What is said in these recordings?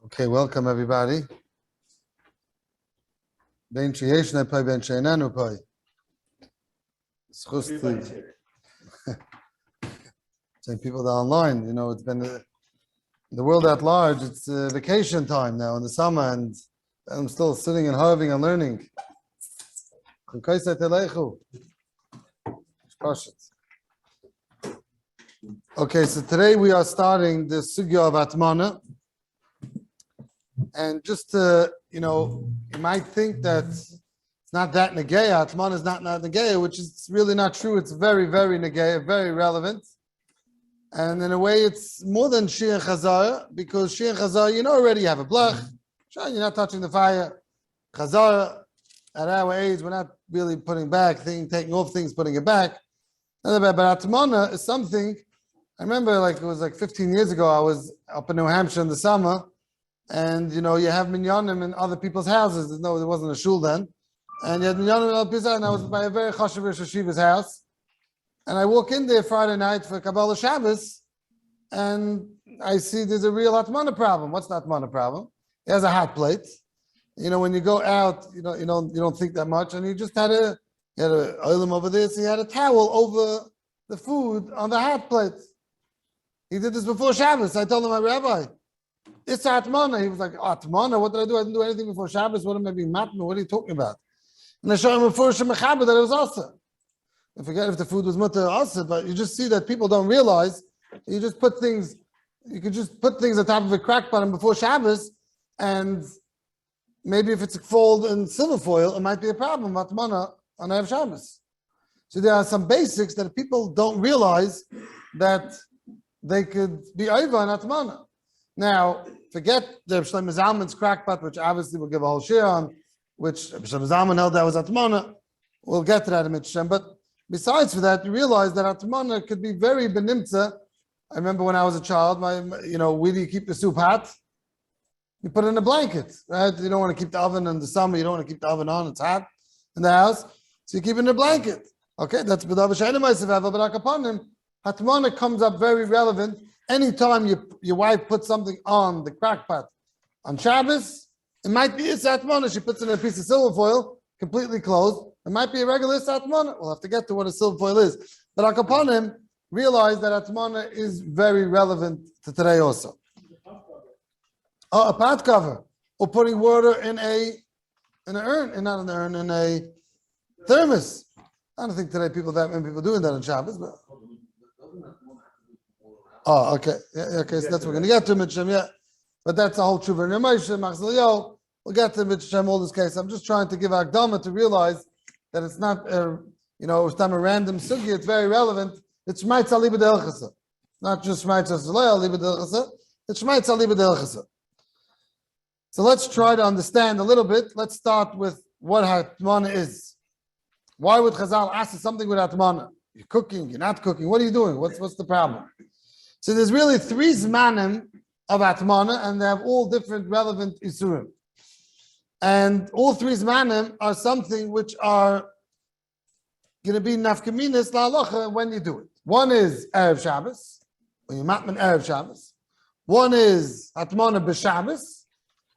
Okay, welcome everybody. Ben Sheyeshna Pai, Ben Sheynanu Pai. Saying people that are online, it's been the world at large. It's vacation time now in the summer, and I'm still sitting and harving and learning. Okay, so today we are starting the sugya of HATMANA. And just to, you might think that it's not that negeya, HATMANA is not negeya, which is really not true. It's very, very negeya, very relevant. And in a way, it's more than Shir Chazara, because Shir Chazara, already you have a blach. Sure, you're not touching the fire. Chazara, at our age, we're not really putting back things, taking off things, putting it back. But HATMANA is something, I remember it was 15 years ago, I was up in New Hampshire in the summer, and you have minyanim in other people's houses. There wasn't a shul then. And you had minyanim in other people's houses, and I was by a very chashuv Yeshiva's house. And I walk in there Friday night for Kabbalah Shabbos, and I see there's a real HATMANA problem. What's the HATMANA problem? He has a hot plate. When you go out, you don't think that much, and he had an oilim over there, so he had a towel over the food on the hot plate. He did this before Shabbos. I told him, my rabbi, it's HATMANA. He was like, HATMANA? What did I do? I didn't do anything before Shabbos. What am I being matma? What are you talking about? And I showed him before Shemachaba that it was also. I forget if the food was mutter or also, but you just see that people don't realize. You could just put things on top of a crack bottom before Shabbos, and maybe if it's folded in silver foil, it might be a problem. HATMANA on Erev Shabbos. So there are some basics that people don't realize that they could be over on HATMANA. Now, forget the Reb Shlomo Zalman's crackpot, which obviously we'll give a whole share on, which Reb Shlomo Zalman held that was HATMANA. We'll get to that in Mitzvah. But besides for that, you realize that HATMANA could be very benimtza. I remember when I was a child, where do you keep the soup hot? You put it in a blanket, right? You don't want to keep the oven in the summer. You don't want to keep the oven on. It's hot in the house. So you keep it in a blanket. Okay, that's b'davar she'eino ma'asav hava, but upon him, HATMANA comes up very relevant. Anytime your wife puts something on the crackpot on Shabbos, it might be it's HATMANA. She puts it in a piece of silver foil, completely closed. It might be a regular HATMANA. We'll have to get to what a silver foil is. But upon him, realize that HATMANA is very relevant to today also. Oh, a pot cover, or putting water in an urn, and not in an urn, in a thermos. I don't think today that many people doing that on Shabbos, but. Oh, okay. Yeah, okay, so that's what we're going to get to Mitzvah, yeah. But that's a whole tshuva. We'll get to Mitzvah, all this case. I'm just trying to give HAKDAMAH to realize that it's not, it's not a random sugi, it's very relevant. It's Shmaitz Aliba Delchasa. Not just Shmaitz Aliba Delchasa, it's Shmaitz Aliba Delchasa. So let's try to understand a little bit. Let's start with what HATMANA is. Why would Chazal ask something with HATMANA? You're cooking, you're not cooking. What are you doing? What's the problem? So there's really three zmanim of HATMANA, and they have all different relevant isurim. And all three zmanim are something which are going to be nafkaminas la'alocha when you do it. One is Erev Shabbos, when you matman Erev Shabbos. One is HATMANA b'Shabbos,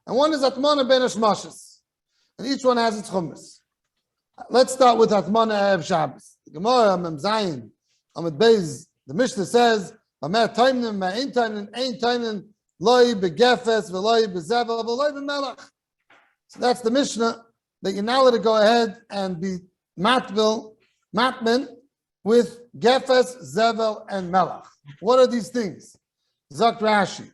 and one is HATMANA ben Hashmashas. And each one has its chumras. Let's start with HATMANA Erev Shabbos. The Gemara, Mem Zayin, Amud Beis, the Mishnah says, so that's the Mishnah, that you're now allowed to go ahead and be matman with gefes, zevel, and melach. What are these things? Zakt Rashi.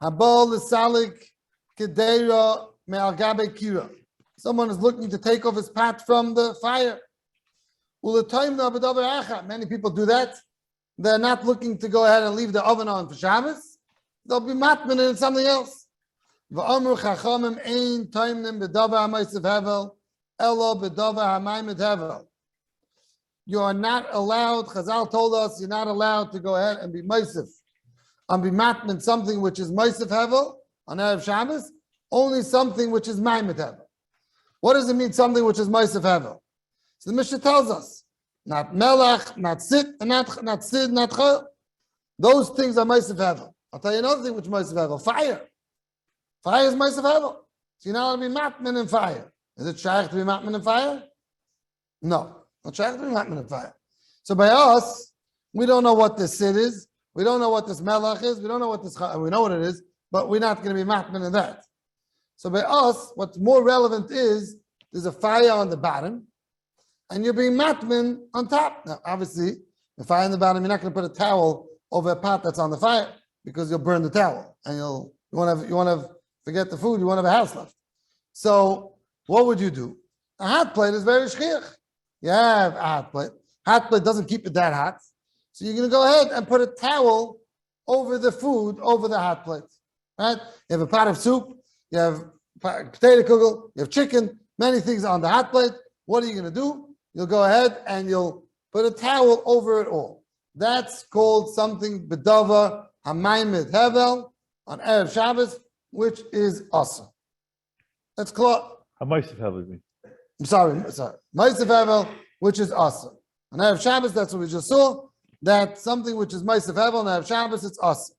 Habal l'salik kedera me'al gabe kira. Someone is looking to take off his pot from the fire. Many people do that. They're not looking to go ahead and leave the oven on for Shabbos. They'll be matman in something else. You are not allowed, Chazal told us, you're not allowed to go ahead and be meisif. And be matman something which is meisif hevel on Erev Shabbos, only something which is maimed hevel. What does it mean, something which is meisif hevel? So the Mishnah tells us, not melach, not sit, and not sid, not chol. Those things are meisif hevel. I'll tell you another thing which meisif hevel, fire. Fire is Ma'aseh Hevel. So you're not allowed to be matman in fire. Is it shaykh to be matman in fire? No. Not shaykh to be matman in fire. So by us, we don't know what this sit is. We don't know what this melach is. We don't know what this, we know what it is, but we're not going to be matman in that. So by us, what's more relevant is there's a fire on the bottom and you're being matman on top. Now, obviously, the fire on the bottom, you're not going to put a towel over a pot that's on the fire because you'll burn the towel and you want to forget the food, you won't have a house left. So what would you do? A hot plate is very shchiach. You have a hot plate. Hot plate doesn't keep it that hot. So you're going to go ahead and put a towel over the food, over the hot plate. Right? You have a pot of soup, you have potato kugel, you have chicken, many things on the hot plate. What are you going to do? You'll go ahead and you'll put a towel over it all. That's called something bedava hamaymed hevel on Erev Shabbos, which is awesome. That's called. Ma'aseh Hevel. I'm sorry. Ma'aseh Hevel, which is awesome. On Erev Shabbos, that's what we just saw. That's something which is Ma'aseh Hevel on Erev Shabbos. It's awesome.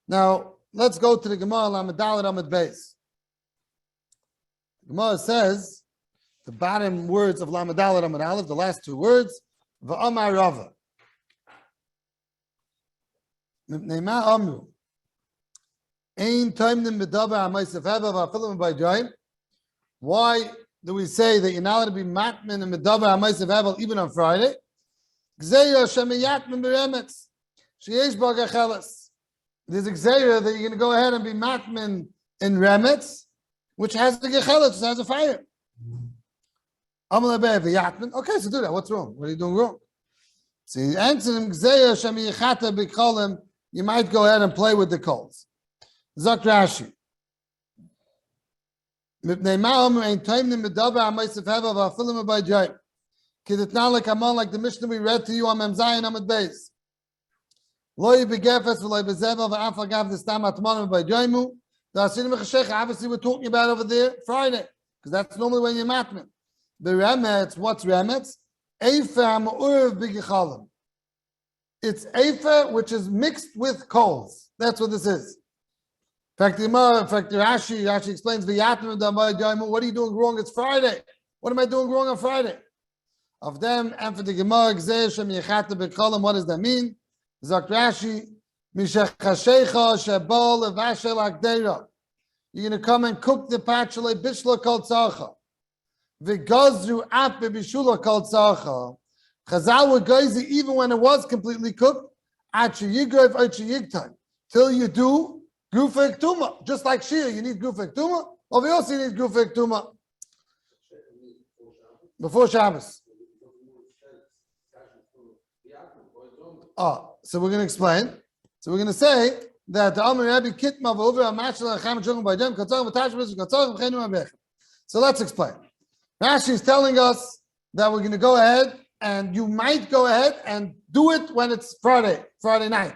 Now let's go to the Gemara Lamed Daled Amud Beis. Gemara says the bottom words of Lamed Daled Amud Aleph, the last two words, V'amar Rava. Mipnei ma amru. Ein toimnim b'daber ha'ma'aseh hevel v'afilim b'aydoim. Why do we say that you're not allowed to be matman and medaber ha'ma'aseh hevel even on Friday? Gzeira shemiyatman b'remetz sheyesh ba gecheles. There's a gzeira that you're going to go ahead and be matman in remetz, which has the gecheles, which has a fire. Amal abeh v'yatman. Okay, so do that. What's wrong? What are you doing wrong? So he answered him, gzeira shemiyichata b'kolim. You might go ahead and play with the coals. Zok Rashi. Like the Mishnah we read to you on Mem Zayin Amud Beis. Obviously, we're talking about over there Friday, because that's normally when you're matman. The remetz, what's remetz? It's Eifer, which is mixed with coals. That's what this is. In fact, Rashi explains, what are you doing wrong? It's Friday. What am I doing wrong on Friday? Of them, and for the Gemara, what does that mean? Zok Rashi, you're going to come and cook the patchouli bishla kol tzarcha. V'gazru ap b'bishula kol tzarcha. Chazal would go even when it was completely cooked, till you do gufa ktuma. Just like shir, you need gufa ktuma. Over here also you need gufa ktuma. Before Shabbos. So we're going to explain. So we're going to say that the Amar Rabbi Kitma over a mashal acham chugim by dem katzar v'tashbis katzar v'chenu abech. So let's explain. Rashi is telling us that we're going to go ahead and you might go ahead and do it when it's Friday night.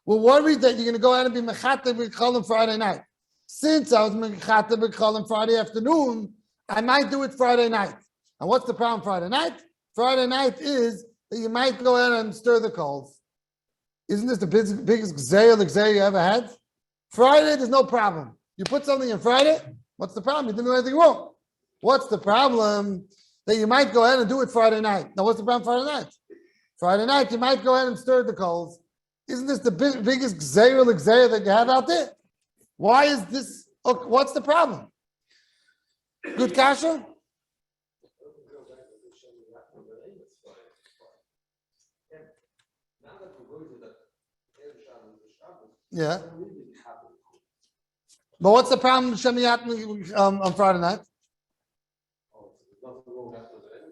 We're worried that you're going to go ahead and be mechata b'cholim Friday night. Since I was mechata b'cholim Friday afternoon, I might do it Friday night. And what's the problem Friday night? Friday night is that you might go ahead and stir the coals. Isn't this the biggest gzeir you ever had? Friday, there's no problem. You put something in Friday, what's the problem? You didn't do anything wrong. What's the problem? That you might go ahead and do it Friday night. Now, what's the problem Friday night? Friday night, you might go ahead and stir the coals. Isn't this the biggest gzeir that you have out there? Why is this? Okay, what's the problem? Good kasha? Yeah. But what's the problem with Shemiyat on Friday night?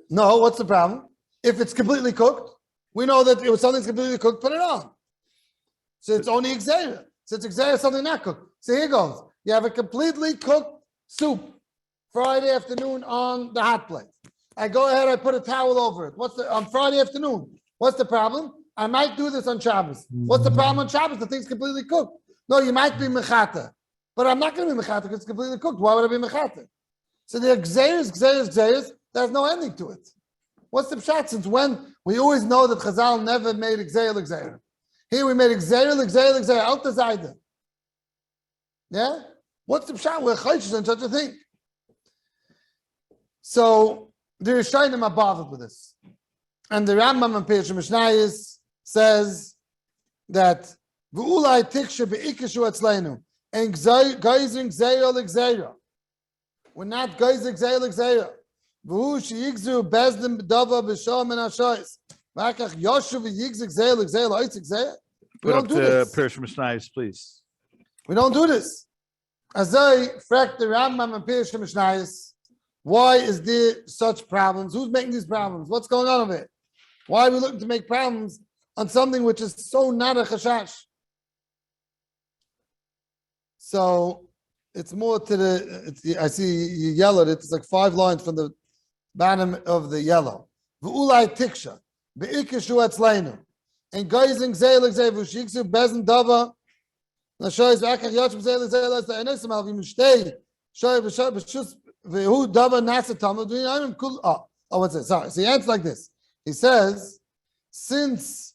No, what's the problem? If it's completely cooked, we know that if something's completely cooked, put it on. So it's only Xera. So it's Xera, something not cooked. So here goes. You have a completely cooked soup Friday afternoon on the hot plate. I go ahead, I put a towel over it. On Friday afternoon? What's the problem? I might do this on Shabbos. What's the problem on Shabbos? The thing's completely cooked. No, you might be mechata. But I'm not going to be mechata because it's completely cooked. Why would I be mechata? So the Xeris, there's no ending to it. What's the pshat? Since when? We always know that Chazal never made Xeir. Here we made Xeir, Alta Zayda. Yeah? What's the pshat? We're chayshes on such a thing. So the Rishonim are bothered with this, and the Rambam and Pirush Mishnayos says that v'ulai tiksha beikashu atzleinu and geizing zayah l'gzayah. We're not geizing zayah l'gzayah. V'hu sheyigzu bezdim b'dava b'sham and hashayis. V'akach yoshu v'yigzik zayah l'gzayah l'oitzik zayah. We don't do this. Pirush Mishnayos, please. We don't do this. As I frek the Rambam and Pirush Mishnayos, why is there such problems? Who's making these problems? What's going on over it? Why are we looking to make problems on something which is so not a chashash? So it's more to the. I see you yellowed it. It's like 5 lines from the bottom of the yellow. V'ulai tiksha beikashu atzleinu and geizing zaylik zayvu shiksu bezin dava. Nashoyis v'akach yosh b'zaylik zaylik zaylik zaylik v'mushtei shoy b'shus v'hu dava nasa tamud v'yayim kul. Oh, what's it? Sorry. So he answers like this. He says, since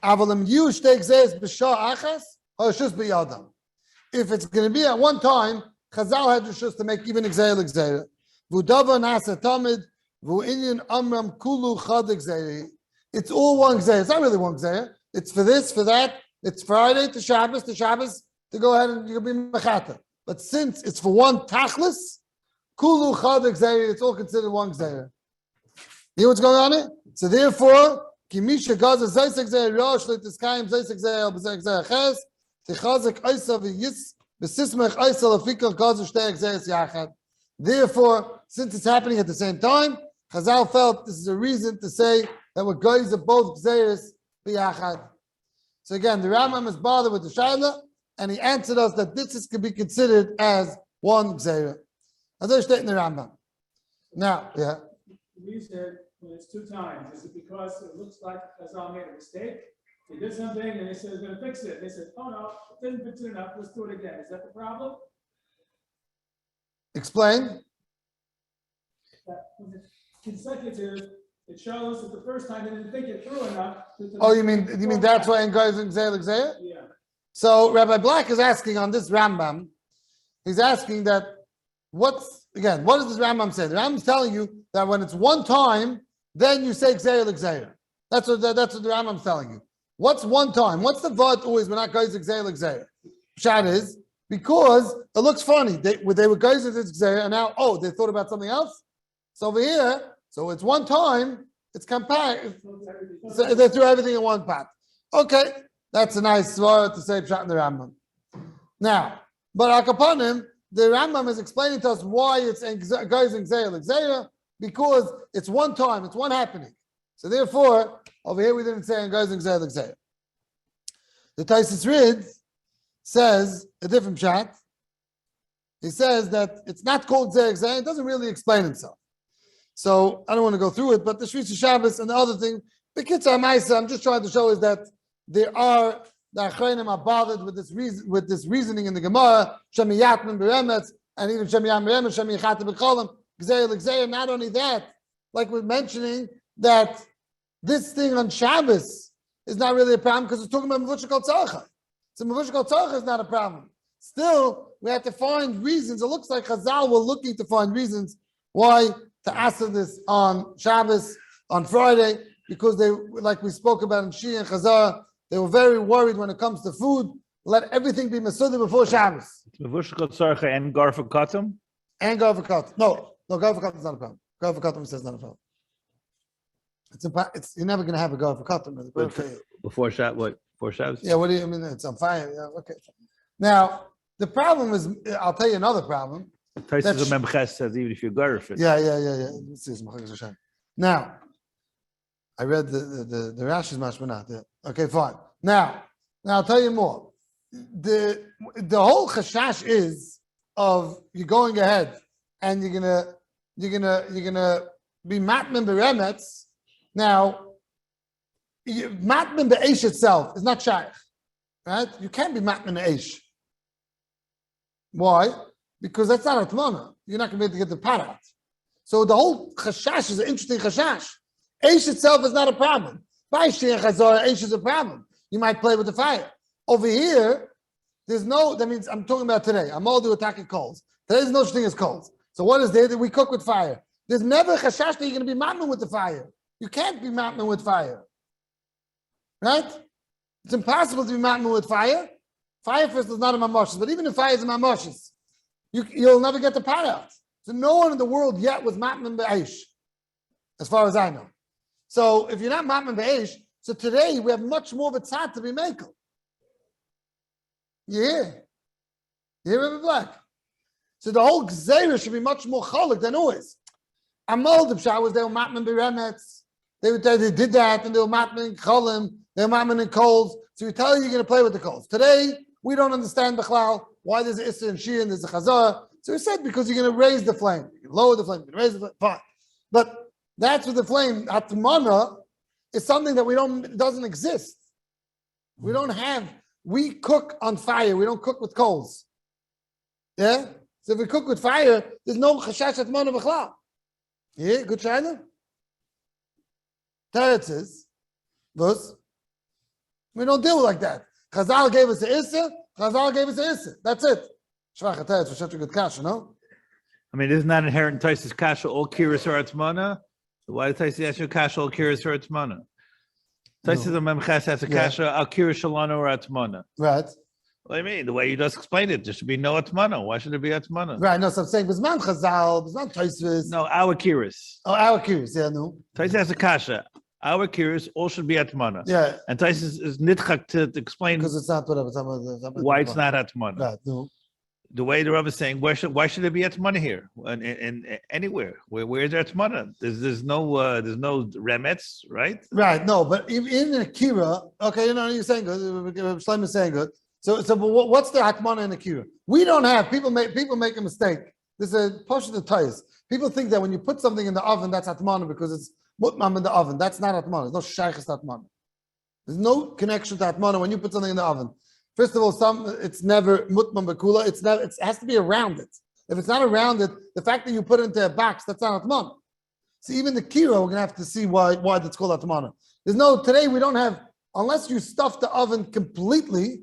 avalim yu shtei gzayis b'shah achas or shus b'yadam. If it's going to be at one time, Chazal had to make even gzayil gzayil. V'hu dava nasa tamud v'hu inyan amram kulu chad gzayil. It's all one gzayil. It's not really one gzayil. It's for this, for that. It's Friday to Shabbos to go ahead and you can be mechata. But since it's for one tachlis, kulu chad gzayil, it's all considered one gzayil. You know what's going on here? So therefore, kimisha gaza zaysek zayil rosh l'tiskayim zaysek zayil b'zayik zayil ches tichazik oisa v'yis b'sismech oisa l'fikach gaza shtei gzayis yachad. Therefore, since it's happening at the same time, Chazal felt this is a reason to say that we're guys of both gzayis b'yachad. So again, the Rambam is bothered with the Shaila, and he answered us that this could be considered as one gzayah. As I state in the Rambam. Now, yeah. We said when it's 2 times, is it because it looks like Chazal made a mistake? He did something and he said he's going to fix it. They said, oh no, it didn't fix it enough, let's do it again. Is that the problem? Explain. That when it's consecutive, it shows that the first time they didn't think it through enough. Oh, you mean that's why in guys in gzayah? Yeah. So Rabbi Black is asking on this Rambam, he's asking that what does this Rambam say? The Rambam's telling you that when it's one time, then you say gzayah. That's what the Rambam's telling you. What's one time? What's the vod always when not guys gzayah? Pshat is because it looks funny. They were guys gzayah and now they thought about something else. So over here, so it's one time. It's compact. So they threw everything in one pot. Okay, that's a nice svara to say pshat in the Rambam. Now, but akapanim, the Rambam is explaining to us why it's guys in gzayah because it's one time, it's one happening. So therefore, over here we didn't say guys in gzayah. The Taisus Rid says a different pshat. He says that it's not called gzayah. It doesn't really explain itself. So I don't want to go through it, but the Shvitz Shabbos and the other thing, the Kitzur Maisa, I'm just trying to show is that the Achronim are bothered with this reasoning in the Gemara, Shemi Yatman Beremetz, and even Shemi Yam Beremetz, Shemi Yachata B'Cholim, Gzei L'Gzei. Not only that, like we're mentioning, that this thing on Shabbos is not really a problem because it's talking about Mavushah Kol Tzarcha. So Mavushah Kol Tzarcha is not a problem. Still, we have to find reasons. It looks like Chazal were looking to find reasons why to answer this on Shabbos, on Friday, because they, like we spoke about in Shia and Chazar, they were very worried when it comes to food. Let everything be Masudah before Shabbos. Mavushah Kol Tzarcha and Garfa Katam? And Garfa Katam. No, Garfa Katam is not a problem. Garfa Katam says not a problem. You're never going to have a Garfa Katam. Before Shabbos? What? Before Shabbos? Yeah, what do you mean? It's on fire. Yeah, okay. Now, the problem is, I'll tell you another problem. Taisus Memches says even if you're Garfa. Yeah. Now, I read the Rashi's Mashmanah. Okay, fine. Now I'll tell you more. The whole chashash is of you going ahead and you're gonna be matman beremetz. Now, matman be'esh itself is not shaykh, right? You can't be matman be'esh. Why? Because that's not HATMANA. You're not going to be able to get the pot out. So the whole chashash is an interesting chashash. Eish itself is not a problem. By Shia Chazor, Eish is a problem. You might play with the fire. Over here, There's no, that means I'm talking about today. I'm all do attacking coals. Today's no such thing as coals. So what is there that we cook with fire? There's never a chashash that you're going to be matman with the fire. You can't be matman with fire. Right? It's impossible to be matman with fire. Fire first is not a mamoshes, but even if fire is a mamoshes, you'll never get the pot out. So no one in the world yet was matman be'esh, as far as I know. So if you're not matman be'esh, so today we have much more of a tzad to be makel. Yeah. You hear me, Black? So the whole gzeira should be much more cholik than always. Amal the showers, they were matman be'remetz. They did that, and they were matman in cholim, they were matman in coals. So we tell you you're going to play with the coals. Today, we don't understand Bechlal, why there's an Issa and Shia and there's a Chazar. So we said, because you're going to raise the flame. You can lower the flame, you can raise the flame, fine. But that's with the flame. HATMANA is something that it doesn't exist. We don't have, we cook on fire. We don't cook with coals. Yeah? So if we cook with fire, there's no chashash HATMANA Bechlal. Yeah, good China? Teretz is, we don't deal like that. Chazal gave us the Issa, Chazal gave us the Issa. That's it. Shvach HaTeretz was such a good kasha, no? I mean, isn't that inherent in Taisa's kasha, all kiris are atmana? So why did Taisa ask you kasha, all kiris are atmana? Taisa's a memches has a kasha, al kiris shalana or atmana. Right. What do you mean? The way you just explained it, there should be no atmana. Why should there be atmana? Right, no, so I'm saying, Bizman Chazal, Bizman Taisvis. No, our kiris. Oh, our curious, yeah, no. Taisa has a kasha. Our kiris all should be atmana. Yeah. And Taisa is nitchak to explain Because it's not whatever. why it's not atmana. Right, no. The way the Rav is saying, why should there be atmana here? And anywhere, where's there atmana? There's no remets, right? Right, no, but in Akira, okay, you're saying good. Shlomo is saying good. So, but what's the HATMANA in Akira? We don't have, people make a mistake. This is a push of the ties. People think that when you put something in the oven, that's HATMANA because it's mutmam in the oven. That's not HATMANA. There's no shaykhis HATMANA. There's no connection to HATMANA when you put something in the oven. First of all, it's never mutmam bekula. It has to be around it. If it's not around it, the fact that you put it into a box, that's not HATMANA. So even the kira, we're gonna have to see why that's called HATMANA. Today we don't have, unless you stuff the oven completely,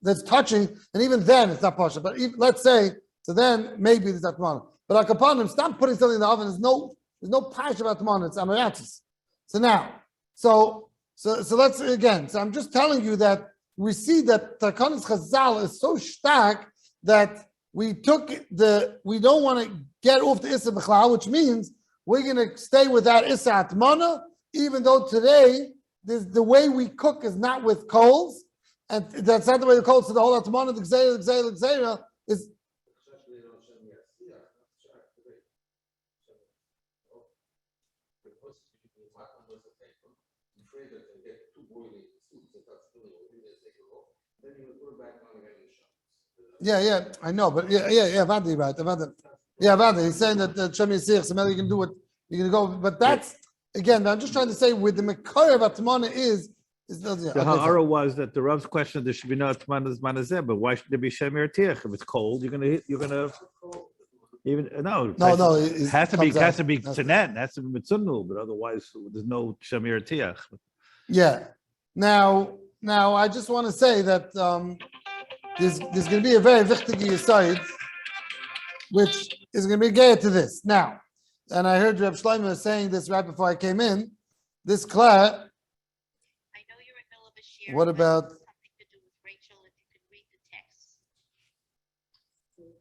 that's touching, and even then it's not pasha. But let's say, so then maybe it's HATMANA. But like upon him, stop putting something in the oven. There's no pasha about HATMANA. It's amaratzis. So now, so let's again. So I'm just telling you that we see that Takanis Chazal is so stark that we don't want to get off the Issa B'chlal, which means we're going to stay with that Issa HATMANA, even though today the way we cook is not with coals, and that's not the way the coals. So the whole HATMANA, the Gzeira is. Yeah, I know, but yeah, Vadi, right? Vadi, he's saying that Shemi Yisich, so maybe you can do what you're going to go, but that's, again, I'm just trying to say with the Mekar of HATMANA is the HaRav was that the Rav's question, there should be no HATMANA manazeh, but why should there be Shemir Tiach? If it's cold, you're gonna even no, it has to be Tzanet, it has to be Mitzunul, but otherwise there's no Shemir Tiach. Yeah. Now I just want to say that there's going to be a very wichtige side, which is going to be gay to this. Now, and I heard Reb Shlomo saying this right before I came in. This Claire. I know you're in the middle of a share. What about something to do with Rachel? If you could read the text.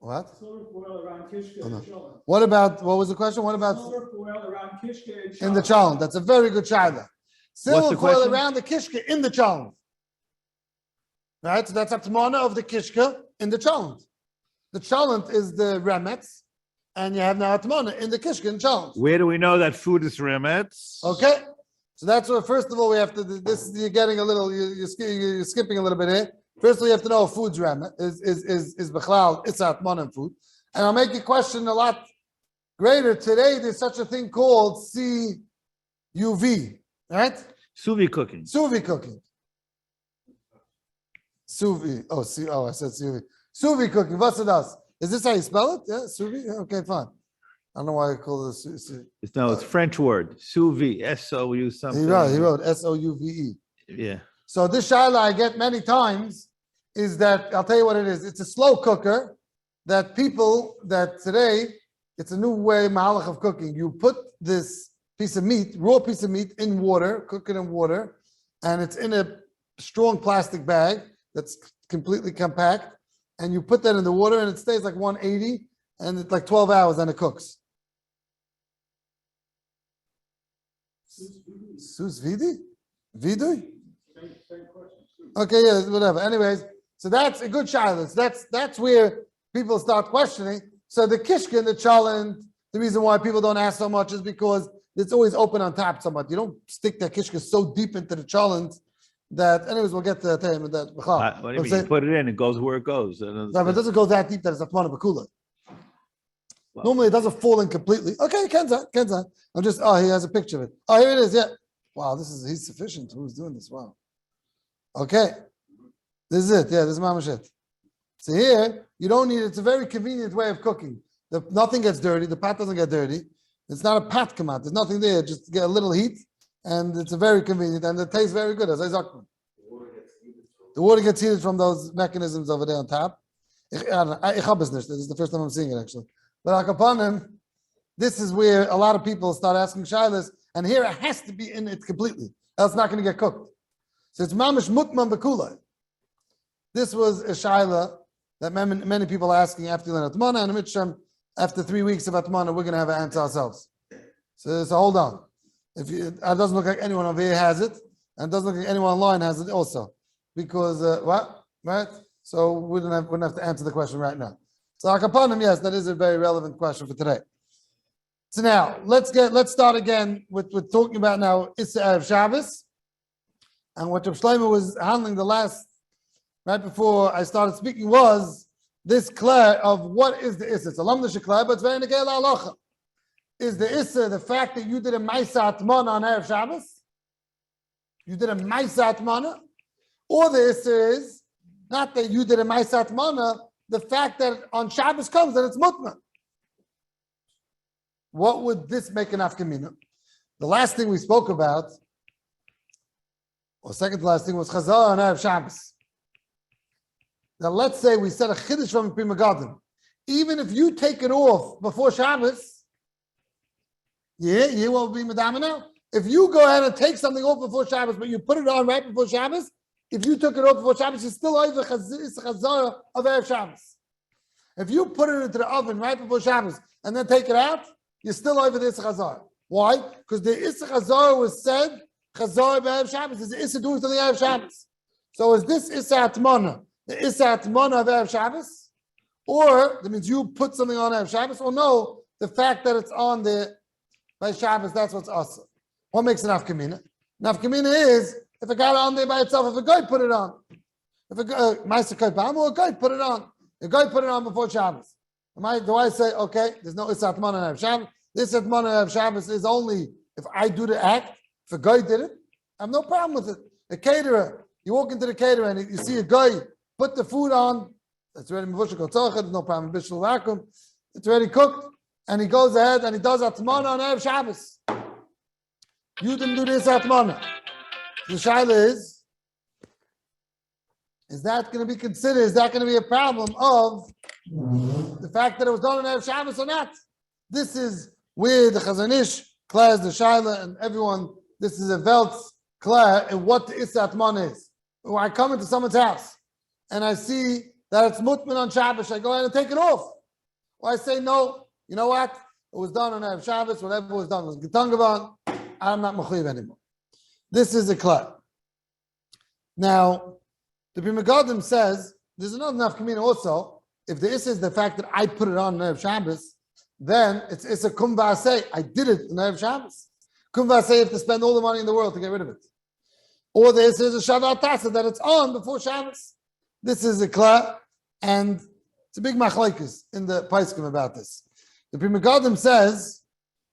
what? Silver foil around Kishke Oh, no. and Shalom. What was the question? What about Silver foil around Kishke and in the Shalom. chalon? That's a very good shaila. Silver the foil question? around the kishke in the chalon. Right? So that's HATMANA of the kishke in the chalon. The chalon is the remets, and you have now HATMANA in the kishke in chalon. Where do we know that food is remets? Okay. So that's what, first of all, we have to, you're getting a little, you're skipping a little bit here. First of all, you have to know if food's remet, is Bechlal, it's HATMANA and food. And I'll make your question a lot greater. Today, there's such a thing called CUV, right? Sous vide cooking. Sous vide cooking. Sous vide. I said sous vide. Sous vide cooking. What's it does? Is this how you spell it? Yeah, sous vide? Yeah, okay, fine. I don't know why I call it It's French word. Sous vide. S-O-U something. He wrote S-O-U-V-E. Yeah. So this shaila I get many times is that, I'll tell you what it is. It's a slow cooker that today, it's a new way, mahalach of cooking. You put this piece of meat, raw piece of meat in water, cook it in water, and it's in a strong plastic bag that's completely compact, and you put that in the water and it stays like 180, and it's like 12 hours and it cooks. Sous vide? Vidui? Okay, yeah, whatever. Anyways, so that's a good challenge. That's where people start questioning. So the kishkin, the challenge, the reason why people don't ask so much is because it's always open on top so much. You don't stick that kishkin so deep into the challenge that, anyways, we'll get to him. That what do you mean? You put it in, it goes where it goes. No, but it doesn't go that deep that it's HATMANA b'kula. Well, normally it doesn't fall in completely. Okay, Kenza. I'm just, he has a picture of it. Oh, here it is, yeah. Wow, he's sufficient. Who's doing this? Wow. Okay. This is it. Yeah, this is mamash it. So here, you don't need, it's a very convenient way of cooking. Nothing gets dirty. The pot doesn't get dirty. It's not a pat command. There's nothing there. Just get a little heat, and it's a very convenient, and it tastes very good, as I said. The water gets heated from those mechanisms over there on top. This is the first time I'm seeing it, actually. But Akapanim, this is where a lot of people start asking shilas, and here it has to be in it completely, else it's not going to get cooked. So it's mamish mutman b'kulay. This was a shaila that many people are asking after the HATMANA, and Mitshem, after 3 weeks of HATMANA, we're going to have an answer ourselves. So hold on. It doesn't look like anyone over here has it, and it doesn't look like anyone online has it also, because what? Right? So we wouldn't have to answer the question right now. So Akapanim, yes, that is a very relevant question for today. So now let's start again with talking about now Issa Erev Shabbos, and what Rav Shlomo was handling the last right before I started speaking was this kleh of what is the Issa. It's a Londinsky kleh, but it's very negay la'alocha. Is the Issa the fact that you did a Ma'isa HATMANA on Erev Shabbos? You did a Ma'isa HATMANA? Or the Issa is not that you did a Ma'isa HATMANA, the fact that on Shabbos comes and it's mutman. What would this make an afkamina? The last thing we spoke about, or second to last thing, was Chazar on Erev Shabbos. Now let's say we said a chiddush from Pri Megadim. Even if you take it off before Shabbos, you won't be Madama now. If you go ahead and take something off before Shabbos, but you put it on right before Shabbos, if you took it off before Shabbos, you're still over Chazar of Erev Shabbos. If you put it into the oven right before Shabbos and then take it out, you're still over the Issa Chazar. Why? Because the Issa Chazar was said, Chazar of Erev Shabbos, is the Issa doing something Erev Shabbos. So is this Issa HATMANA, the Issa HATMANA of Erev Shabbos? Or, that means you put something on Erev Shabbos, or no, the fact that it's on there by Shabbos, that's what's awesome. What makes an afkamina? An afkamina is, if a guy on there by itself, if a guy put it on. If a guy put it on. A guy put it on before Shabbos. Do I say, okay, there's no Issa HATMANA on Erev Shabbos? This HATMANA on Erev Shabbos is only if I do the act. If a guy did it, I have no problem with it. A caterer, you walk into the caterer and you see a guy put the food on, it's already mevushak tzachad, there's no problem, bishul vacuum, it's already cooked, and he goes ahead and he does HATMANA on Erev Shabbos. You didn't do this HATMANA. The shaila is that going to be considered, is that going to be a problem of the fact that it was done on Erev Shabbos or not? This is where the Chazon Ish declares the shaila and everyone, this is a Veltz Claire and what the Issa HATMANA is. When I come into someone's house and I see that it's mutman on Shabbos, I go ahead and take it off. Or I say, no, you know what? It was done on Erev Shabbos, whatever was done was Getangavan, I'm not Mechuyev anymore. This is a Claire. Now, the Pri Megadim says, there's another nafkamina also, if the Issa is the fact that I put it on Erev Shabbos, then it's a kum v'aseh. I did it in Erev Shabbos. Kum v'aseh, you have to spend all the money in the world to get rid of it. Or the Issa is a Shavuot Tasa that it's on before Shabbos. This is a kla, and it's a big machlokes in the Paiskim about this. The Pri Megadim says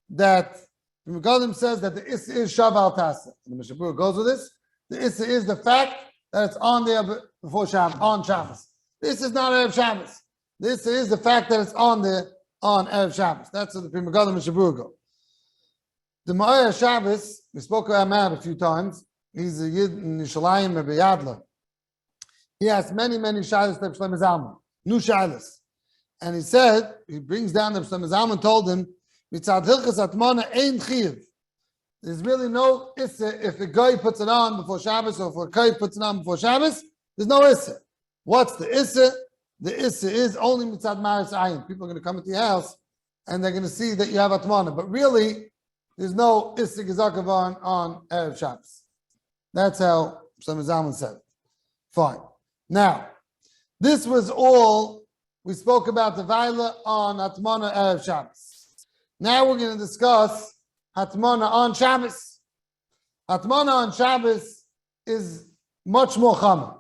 that the Issa is Shavuot Tasa. The Mishnah Berurah goes with this. The Issa is the fact that it's on there before Shabbos, on Shabbos. This is not Erev Shabbos. This is the fact that it's on there on Erev Shabbos. That's what the Pri Megadim and Mishnah Berurah go. The Ma'or Shabbos, we spoke about him a few times. He's a Yid in Yerushalayim, Rebbe Yadla. he asked many shilas to Shlomo Zalman, new shilas. And he said, he brings down the Shlomo Zalman told him, Mitzad Hilchos HATMANA ein chiyuv. There's really no issa if a guy puts it on before Shabbos or if a guy puts it on before Shabbos. There's no issa. What's the issa? The issa is only mitzad maris ayin. People are going to come into your house and they're going to see that you have HATMANA. But really, there's no issa gezakav on Erev Shabbos. That's how Shlomo Zalman said it. Fine. Now, this was all we spoke about the Vaila on HATMANA Erev Shabbos. Now we're going to discuss HATMANA on Shabbos. HATMANA on Shabbos is much more chumrah.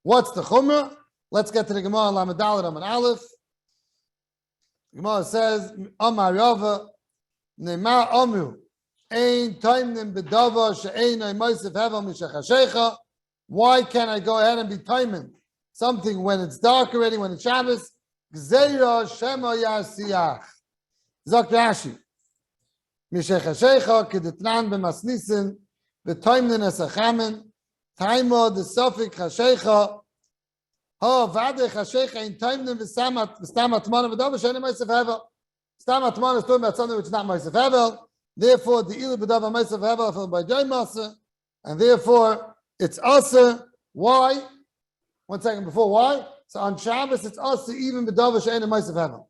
What's the chumrah? Let's get to the Gemara Lamed Daled Amud Aleph. The Gemara says, Amar Rava, Ne'ma Amru, Ein Taimnim B'Dava She'einai Mosef Hevel Mishachashecha. Why can't I go ahead and be taimim something when it's dark already, when it's Shabbos? Gzeira Shema Yasiyach. Zok Rashi. Mishachashecha Kedetnan B'Masnisin B'Taimnin Esachamen Taimo Desofik Chashecha Ha Vade Chashecha in Taimnin V'Stam HATMANA B'Dava She'einai Mosef Hevel. Stam HATMANA is talking about something which is not Mosef Hevel. Therefore, the ilu b'dava ma'asav hevel from by joy masa, and therefore it's asa. Why? 1 second before why? So on Shabbos it's asa even b'dava she'ena ma'asav hevel,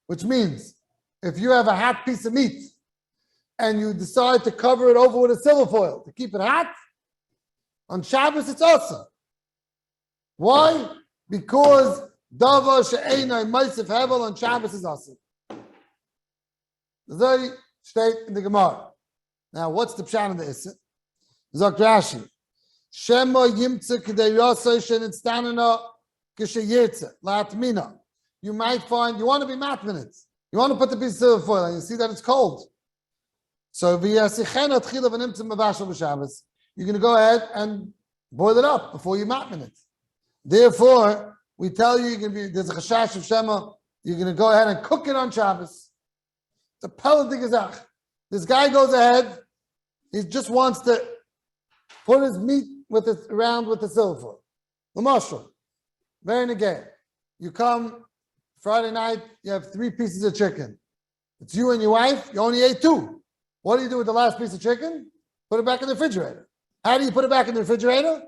which means if you have a hot piece of meat and you decide to cover it over with a silver foil to keep it hot, on Shabbos it's asa. Why? Because dava she'ena ma'asav hevel on Shabbos is asa. State in the Gemara. Now, what's the pshat in the Issa? Zok Rashi. Shema yimtze k'dei yosei shenitztanena k'sheyirtze la'atmina. You might find, you want to be matminit. You want to put the piece of silver foil and you see that it's cold. So, v'yasichena tchila v'nimtze mevashel b'Shabbos. You're going to go ahead and boil it up before you matminit. Therefore, we tell you, there's a chashash of Shema, you're going to go ahead and cook it on Shabbos. The pellet gezach. This guy goes ahead. He just wants to put his meat around with the silver foil. The mushroom. Very negay. You come Friday night. You have 3 pieces of chicken. It's you and your wife. You only ate 2. What do you do with the last piece of chicken? Put it back in the refrigerator. How do you put it back in the refrigerator?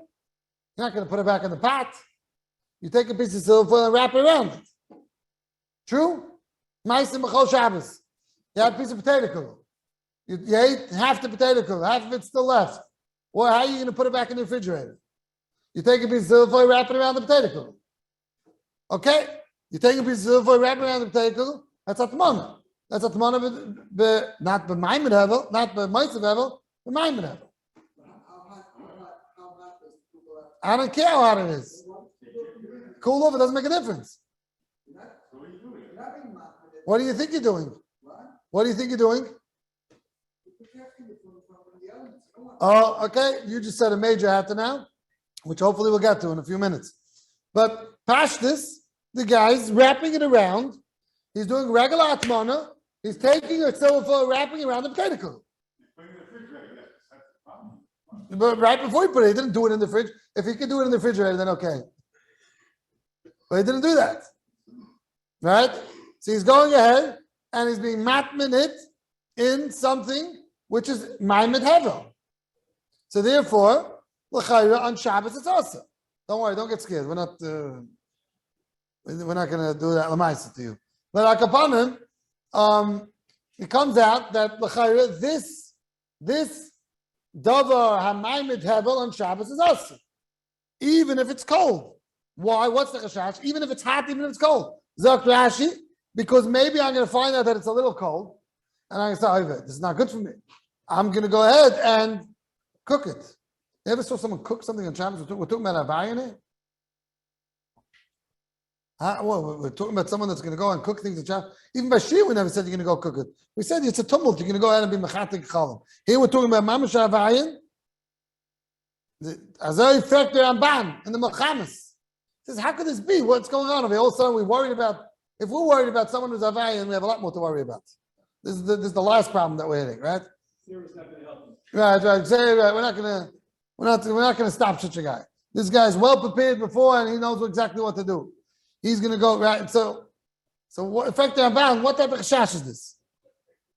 You're not going to put it back in the pot. You take a piece of silver foil and wrap it around it. True? Ma'asim b'chol Shabbos. You had a piece of potato kugel. You ate half the potato kugel, half of it's still left. Well, how are you going to put it back in the refrigerator? You take a piece of silver foil, wrap it around the potato kugel. Okay? You take a piece of silver foil, wrap it around the potato kugel, that's HATMANA. That's HATMANA, not b'maimed hevel, not b'maisav hevel, b'maimed hevel. I don't care how hot it is. Cool over doesn't make a difference. What do you think you're doing? What do you think you're doing? Oh, okay. You just said a major hatta now, which hopefully we'll get to in a few minutes. But Pashtus, the guy's wrapping it around. He's doing regular HATMANA. He's taking a silver foil, wrapping around the potato kugel. But right before he put it, he didn't do it in the fridge. If he could do it in the refrigerator, then okay. But he didn't do that. Right? So he's going ahead and he's being matminit in something which is maimed hevel. So therefore, l'chayra on Shabbos it's also. Don't worry, don't get scared. We're not going to do that l'maisa to you. But akapanim, it comes out that l'chayra this davar hamaimed hevel on Shabbos is also, even if it's cold. Why? What's the chashash? Even if it's hot, even if it's cold. Zok Rashi, because maybe I'm going to find out that it's a little cold, and I'm going to say, this is not good for me. I'm going to go ahead and cook it. You ever saw someone cook something on Shabbos? We're talking about Havayane? Well, we're talking about someone that's going to go and cook things on Shabbos. Even by Shir, we never said you're going to go cook it. We said it's a tumult. You're going to go ahead and be mechatik chalam. Here we're talking about Mamash Havayan. The Azari factor Ramban in the Mechamis. Says, how could this be? What's going on? All of a sudden we're worried about. If we're worried about someone who's Havayan, we have a lot more to worry about. This is the last problem that we're hitting, right? Serious not going to help you. Right. Say, right. We're not going to stop such a guy. This guy's well prepared before, and he knows exactly what to do. He's going to go right. So what effect on bound? What type of chashash is this?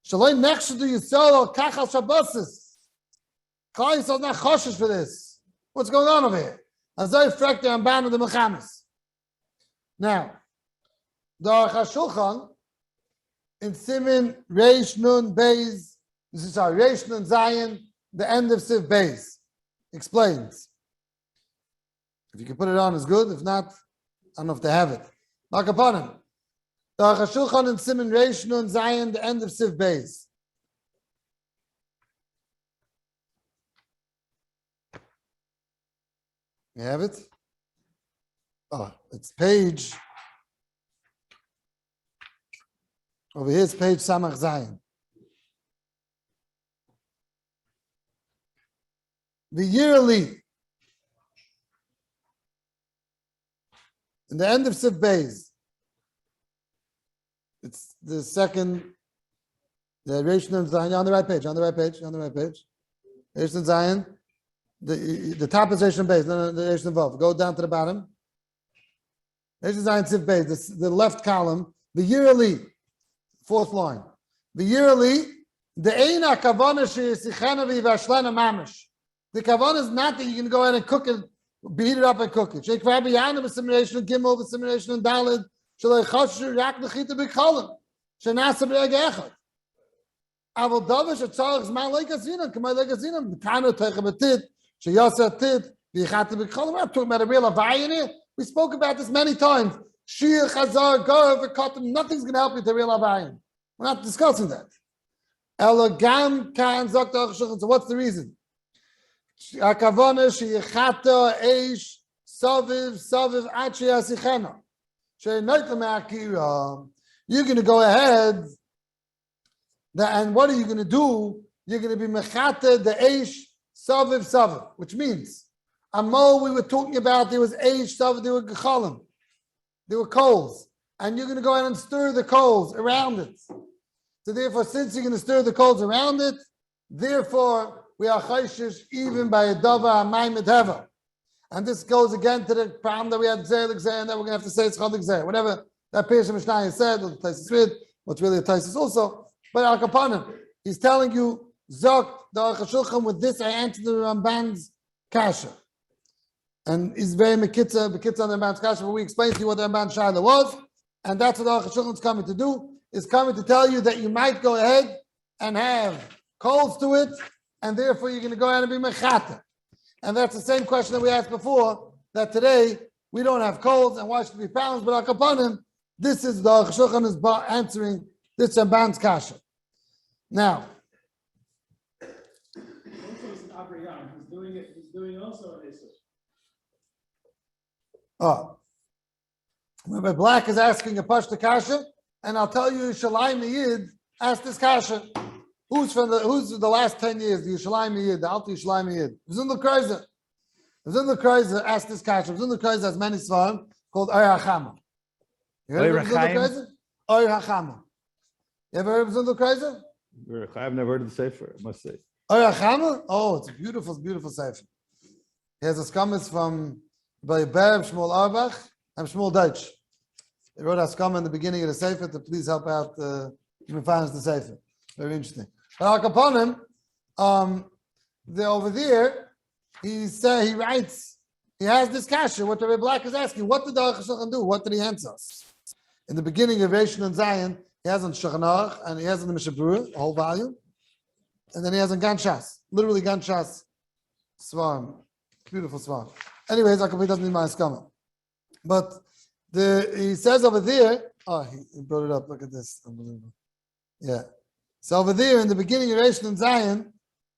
Shaloi nechshedu yisrael kachal shabbosis. Klal Yisrael is not choshesh for this. What's going on over here? Azay effect on bound of the mechamis. Now, the Aruch HaShulchan in Simin Reish Nun Beis, Reish Nun Zayin, the end of Siv Beis, explains. If you can put it on, it's good. If not, I don't know if they have it. Knock upon him. The Aruch HaShulchan in Simin Reish Nun Zayin, the end of Siv Beis. You have it? Oh, it's page. Over here is page Samach Zayin. The yearly. In the end of Siv Beis. It's the second. The Reish Nun Zayin. On the right page. Reish Nun Zayin. The top is Reish Nun Beis. No, the Reish Nun Vav. Go down to the bottom. Reish Nun Zayin Siv Beis. The left column. The yearly. Fourth line. The yearly. The Eina Kavana Sheyisichana V'Yivashlena Mamish. The kavanah is not that you can go ahead and cook it, beat it up and cook it. Sheikh Rabbi Yana b'simulation Gimel b'simulation and Dalid. Shalei Chosher Rak Nechita b'Cholim. Shenasa b'Reg Echad. Aval Davish Atzarich Zman Leikazinim. Kamei Leikazinim. Kano Teicha B'Tit. Sheyasa Tit. V'Yichata b'Cholim. We're not talking about a real avaya in here. We spoke about this many times. Shir Chazar Gar V'Kotim. Nothing's going to help you to real avaya. We're not discussing that. Elagam Kan Zok Aruch HaShulchan. So what's the reason? Akavana sheyachata eish saviv achi asichena. You're going to go ahead, and what are you going to do? You're going to be mechata the eish saviv, which means Amol we were talking about there was eish saviv, there were gechalim, there were coals, and you're going to go ahead and stir the coals around it. So therefore, since you're going to stir the coals around it, therefore we are chayshish even by a dava amayim medheva. And this goes again to the problem that we had Gzeh, and then we're going to have to say it's Chad Gzeh. Whatever that Pesha Mishnah said, or the Taisis Rid, what's really a Taisis also. But Al Kapanim, he's telling you, Zok, the Aruch HaShulchan, with this I answered the Ramban's Kasha. And he's very Mekitza on the Ramban's Kasha, but we explained to you what the Ramban's Shaila was. And that's what the Aruch HaShulchan is coming to do, is coming to tell you that you might go ahead and have coals to it, and therefore you're going to go ahead and be mechata. And that's the same question that we asked before, that today we don't have coals, and why should we be pounds? But Akapanim, this is the Aruch HaShulchan is answering this Ramban's Kasha. Now, He's doing also an issue. Oh, Rabbi Black is asking a Pashta Kasha, and I'll tell you, Shalayim Yid asked this Kasha. Who's the last 10 years? The Yishalayim Yid, the Alti Yishalayim Yid. V'zun L'Kreuzer asked this Kasha. V'zun L'Kreuzer has many svarim called Oyer HaChama. You heard of V'zun L'Kreuzer? Oyer HaChama. You ever heard of V'zun L'Kreuzer? I've never heard of the Sefer, I must say. Oyer HaChama? Oh, it's a beautiful, beautiful Sefer. He has a skamis from Berb Shmuel Arbach and Shmuel Deutsch. He wrote a skam in the beginning of the Sefer to please help out the fans the Sefer. Very interesting. But upon him, over there, he writes, he has this kasha, what Rabbi Black is asking, what did the Aruch HaShulchan do? What did he answer us? In the beginning of Reish Nun Zayin, he has on Shulchan Aruch, and he has on the Mishnah Berurah, a whole volume, and then he has on Gan Shas, literally Gan Shas, Svarim, beautiful Svarim. Anyways, he doesn't need my skama. But he says over there, he brought it up, look at this, unbelievable. Yeah. So over there in the beginning of Reish Nun Zayin,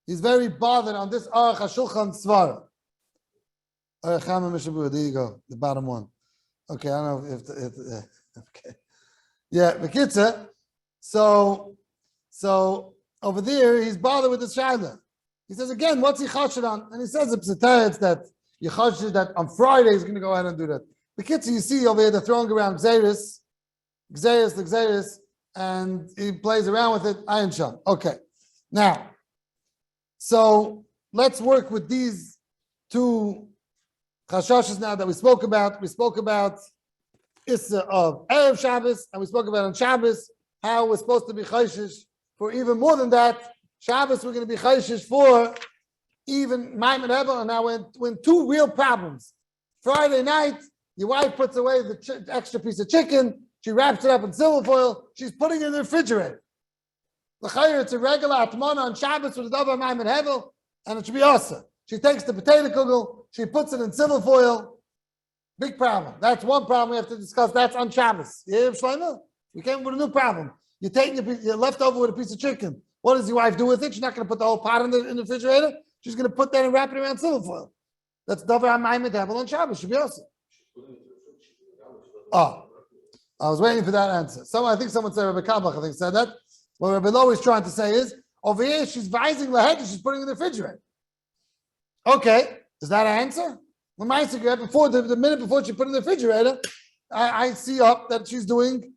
he's very bothered on this Aruch HaShulchan Svar. There you go, the bottom one. Okay, I don't know if okay. Yeah, Mekitza. So over there, he's bothered with the Shaila. He says again, what's he chashid on? And he says it's that you chashid that on Friday he's going to go ahead and do that. Mekitza, you see over here, they're throwing around Gzeris, and he plays around with it. Ayin Sham. Okay. Now, so let's work with these two Chashashas now that we spoke about Issa of Erev Shabbos, and we spoke about on Shabbos how we're supposed to be chayshish for even more than that. Shabbos we're going to be chayshish for even Maimon Hebel, and now when two real problems. Friday night, your wife puts away the extra piece of chicken, she wraps it up in silver foil, she's putting it in the refrigerator. It's a regular HATMANA on Shabbos with a double Maimon Hebel, and it should be awesome. She takes the potato kugel, she puts it in silver foil. Big problem. That's one problem we have to discuss. That's on Shabbos. You hear Shlomo? We came with a new problem. You're taking your leftover with a piece of chicken. What does your wife do with it? She's not going to put the whole pot in the refrigerator. She's going to put that and wrap it around silver foil. That's davar ha'mayim devil on Shabbos. Should be awesome. Oh, I was waiting for that answer. I think someone said Rabbi Kabach, I think said that. What Rabbi Lo is trying to say is, over here she's vising the head and she's putting it in the refrigerator. Okay, is that an answer? When my cigarette, before the minute before she put it in the refrigerator, I see up that she's doing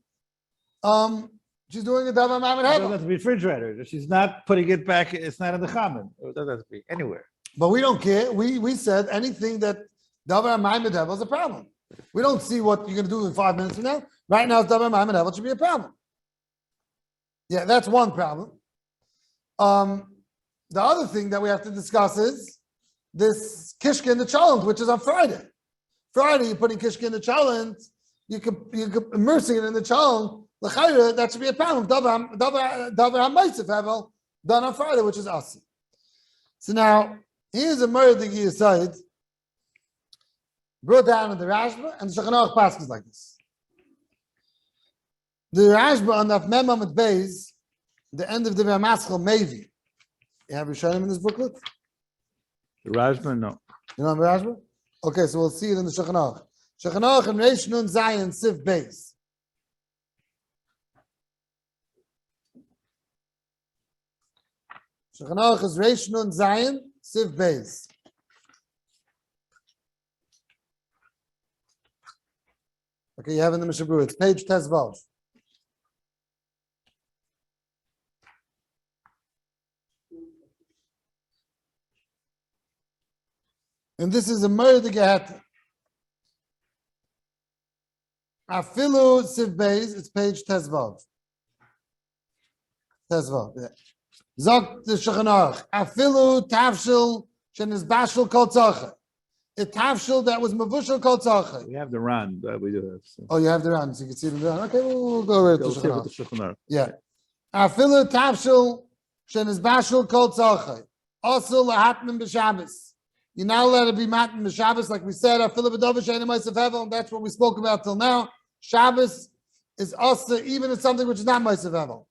a davar ma'amad It doesn't heba. have to be refrigerator. She's not putting it back. It's not in the chaman. It doesn't have to be anywhere. But we don't care. We said anything that davar ma'amad heba is a problem. We don't see what you're going to do in 5 minutes from now. Right now, davar ma'amad heba should be a problem. Yeah, that's one problem. The other thing that we have to discuss is this kishka in the chalent, which is on Friday. Friday, you're putting kishka in the chalent, you could immersing it in the chalent. L'chayra, that should be a problem. Davar ha'maisif hevel done on Friday, which is awesome. So now, here's a murder side brought down in the Rashba, and the Shulchan Aruch passes like this. The Rashba on the Mem Amud Beis, the end of the Maschel Mevi. You have Rishonim in this booklet? The Rashba, no. You know Rashba? Okay, so we'll see it in the Shulchan Aruch. Shulchan Aruch and Reish Nun Zayin Sif Beis. Shulchan Aruch is Reish Nun Zayin Sif Beis. Okay, you have it in the Mishabur. It's page Tezvav. And this is a murder gehet. Afilu Siv Beis, it's page Tezvav. Tezvav, yeah. Zok the Shulchan Aruch. Afilu Tavshil Shenis Bashil Kol Tzachah. A Tavshil that was Mavushal Kol Tzachah. We have the Ran. We do have. So. Oh, you have the Ran, so you can see the Ran. Okay, we'll go right to Shulchan Shulchan Aruch. Yeah. Afilu Tavshil Shenis Bashil Kol Tzachah. Also lahatman b'Shabbos. You're not allowed to be matman b'Shabbos, like we said. Afilu b'Dover she'ein ma'asav hevel. That's what we spoke about till now. Shabbos is also even in something which is not ma'asav hevel.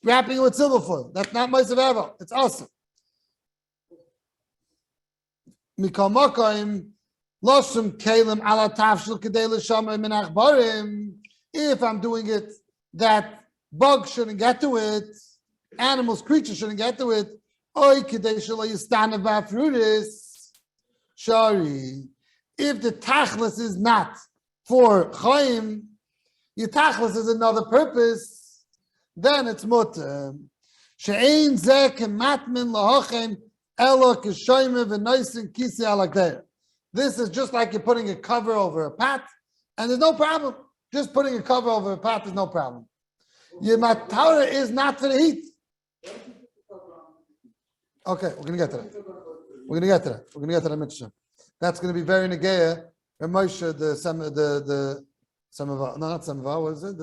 Wrapping it with silver foil. That's not ma'asav hevel. It's also. Mikol mokoim loshum kelim ala tavshil kedei l'shamar min achbarim. If I'm doing it, that bugs shouldn't get to it, animals, creatures shouldn't get to it. Oy kedei shelo yistanav ba'afrudis. Shari. If the tachlis is not for chayim, your tachlis is another purpose, then it's mutter. She'ein zeh kematmin lahochem elo keshoyme v'noisen kisi alakdeir. This is just like you're putting a cover over a pot, and there's no problem. Just putting a cover over a pot is no problem. Your matara is not for the heat. Okay, we're going to get to that. We're going to get to that. We're going to get to that mitzvah. That's going to be very negeya. And Moshe, the samava, no, not samava, what is it?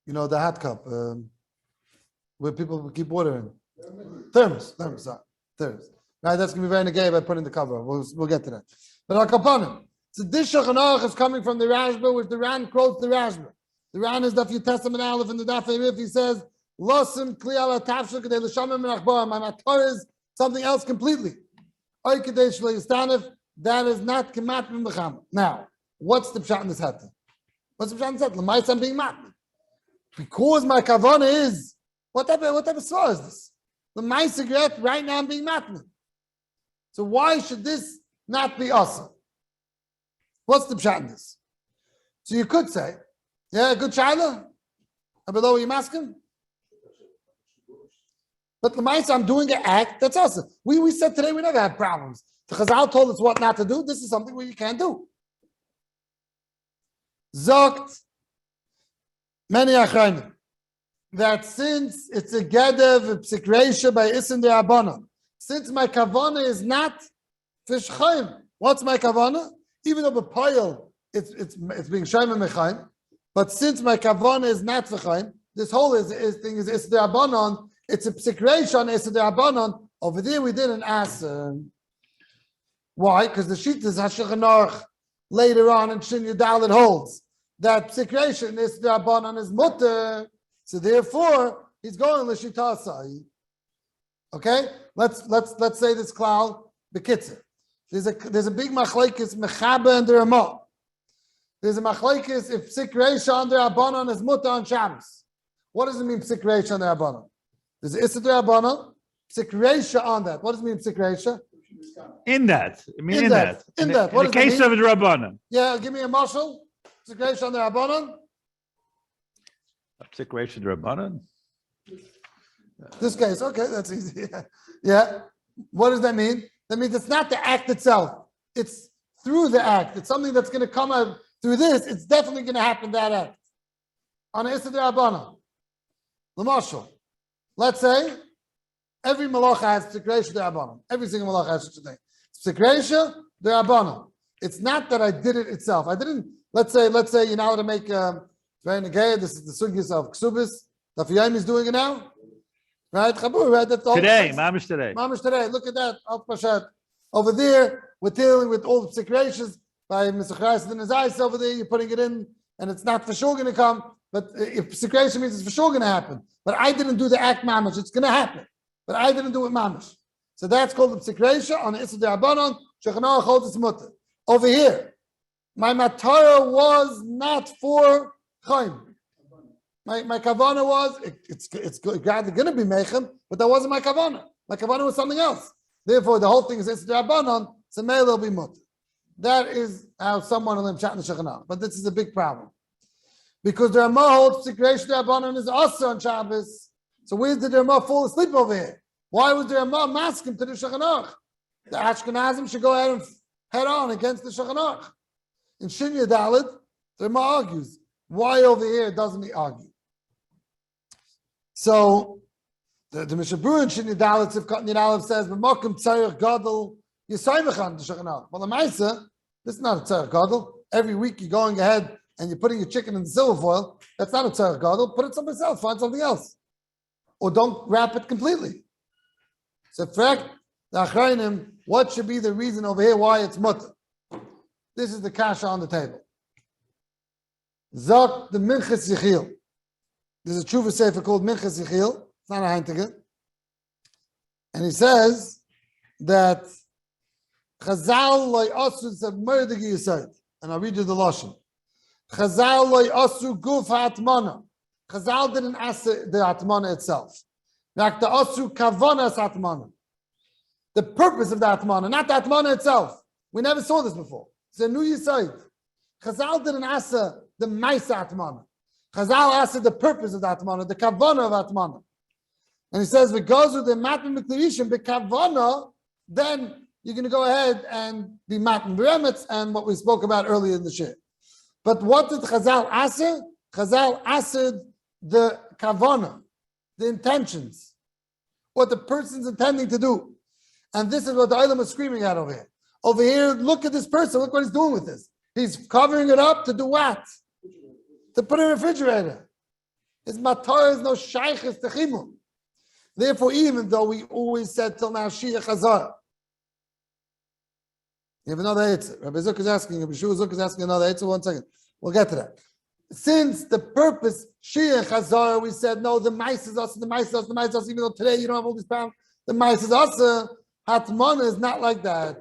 The hot cup, where people keep water in. Thermos. Right, that's going to be very negeya by putting the cover. We'll get to that. But al kapanim. So this Shulchan Aruch is coming from the Rashba, which the Ran quotes the Rashba. The Ran is Daf Yud Aleph, and the Daf Eirif, he says, Losim kli ala tafshil kedei l'shamar min achbar. My matar is something else completely. Oy kedei shelo yistanef. That is not kemat min b'cham. Now, what's the pshat in this hatta? What's the pshat in this hatta? L'mayis I'm being matman. Because my kavana is, what type of svara is this? The my cigarette, right now I'm being matman. So why should this not be awesome? What's the pshat in this? So you could say, yeah, good shaila. Below you masking? But the mice, I'm doing an act, that's awesome. We said today we never have problems. The Chazal told us what not to do. This is something where you can't do. Zogt many achronim that since it's a gedev psikreisha by isin de'abana, since my kavana is not fish chaim, what's my kavana? Even though b'poil it's being shayim mechaim, but since my kavana is not for chaim, this whole thing is isin de'abanan. It's a psikreisha on isin de'abanan. Over there we didn't ask. Why? Because the sheet is Hashulchan Aruch later on in Shin Yudal it holds that psikreisha is de'abanan is mutter. So therefore, he's going l'shita asai. Okay, let's say this klal bekitzer. There's a big machlekes mechaber and Ramah. There's a machlekes if psikreisha on de'abanan is mutter on Shabbos. What does it mean psikreisha on de'abanan? There's issa de'abanan, psikreisha on that. What does it mean psikreisha? In that, I mean in that. In that. In the case of the Rabbanan. Yeah, give me a marshal. Psikreisha on de'abanan. Psikreisha Rabbanan. This case, okay, that's easy. Yeah. What does that mean? That means it's not the act itself. It's through the act. It's something that's going to come out through this. It's definitely going to happen, that act. On Issa D'Rabbanan. L'mashal. Let's say every malacha has Psikreisha D'Rabbanan. Every single malacha has such a thing. Psikreisha D'Rabbanan. It's not that I did it itself. I didn't, let's say you're now to make this is the sugis of Ksubis. Dafiyayim is doing it now. Right? Chabur, right? That's all. Today, Mamish today. Mamish today. Look at that. Al Pashat. Over there, we're dealing with all the psikreishas by Mr. Christ and his eyes over there. You're putting it in, and it's not for sure going to come. But if psikreisha means it's for sure going to happen. But I didn't do the act mamish. It's going to happen. But I didn't do it mamish. So that's called the psikreisha on the Issa D'Rabbanan. Shulchan Aruch holds its mutter. Over here, my matara was not for chaim. My kavana was, it's going to be mechem, but that wasn't my kavana. My kavana was something else. Therefore, the whole thing is Issa D'Rabbanan, so may will be mutter. That is how someone will chat in the Shulchan Aruch. But this is a big problem. Because the Ramah holds Psikreisha D'Rabbanan is also on Shabbos. So where did the Ramah fall asleep over here? Why was the Ramah masking to the Shulchan Aruch? The Ashkenazim should go ahead and head on against the Shulchan Aruch. In Shinya Dalet, the Ramah argues. Why over here doesn't he argue? So the Mishabur in Shinya Dalet Sivkat Nidalev says, "B'makom tzarich gadol yisaymechan the Shulchan Aruch." Well, the Maisa, this is not a tzarich gadol. Every week you're going ahead and you're putting your chicken in the silver foil. That's not a tzarich gadol. Put it someplace else. Find something else, or don't wrap it completely. So, fact, the achrayim, what should be the reason over here why it's mutter? This is the kasha on the table. Zok the Minchas Yechiel. There's a tshuva sefer called Minchas Yechiel. It's not a Heintige. And he says that Chazal loy asu said murdegi yisayt. And I'll read you the lashon. Chazal loy asu guf HATMANA. Chazal didn't ask the HATMANA itself. Like the asu kavanas HATMANA. The purpose of the HATMANA, not the HATMANA itself. We never saw this before. It's a new yisayt. Chazal didn't ask the Maisa HATMANA. Chazal asked the purpose of the HATMANA, the kavana of HATMANA. And he says, because of the matn miklarishim, the kavana, then you're going to go ahead and be matn beremetz, and what we spoke about earlier in the shir. But what did Chazal ask? Chazal asked the kavana, the intentions, what the person's intending to do. And this is what the Olam is screaming at over here. Over here, look at this person, look what he's doing with this. He's covering it up to do what? To put in a refrigerator. His matar is no shaykhis to chimum. Therefore, even though we always said till now Shia Chazar, you have another answer. Rabbi Zuk is asking, Rabbi Shua Zuk is asking another answer. 1 second. We'll get to that. Since the purpose, Shia Chazar, we said, no, the mice is us, the mice is us, the mice is us, even though today you don't have all these pounds, the mice is us. HATMANA is not like that.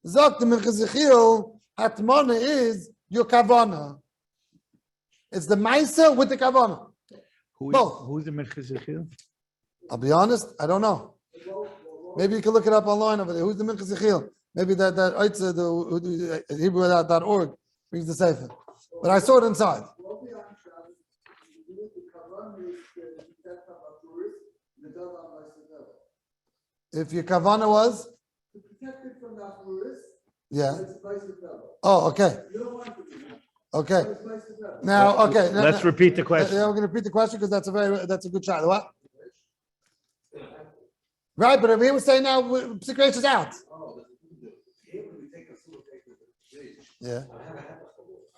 Zok the Minchas Yechiel, HATMANA is your kavana. It's the Maisa with the kavana. Who's the Minchas Yechiel? I'll be honest, I don't know. Maybe you can look it up online over there. Who's the Minchas Yechiel? Maybe that Oitza, the Hebrew.org brings the sefer. But I saw it inside. If your kavana was? To protect it from the Apuris, Yeah. Oh, okay. Okay. Now, okay. Let's repeat the question. Yeah, we're going to repeat the question because that's a good shot. What? Right, but we were saying now Psik Reish is out. Yeah.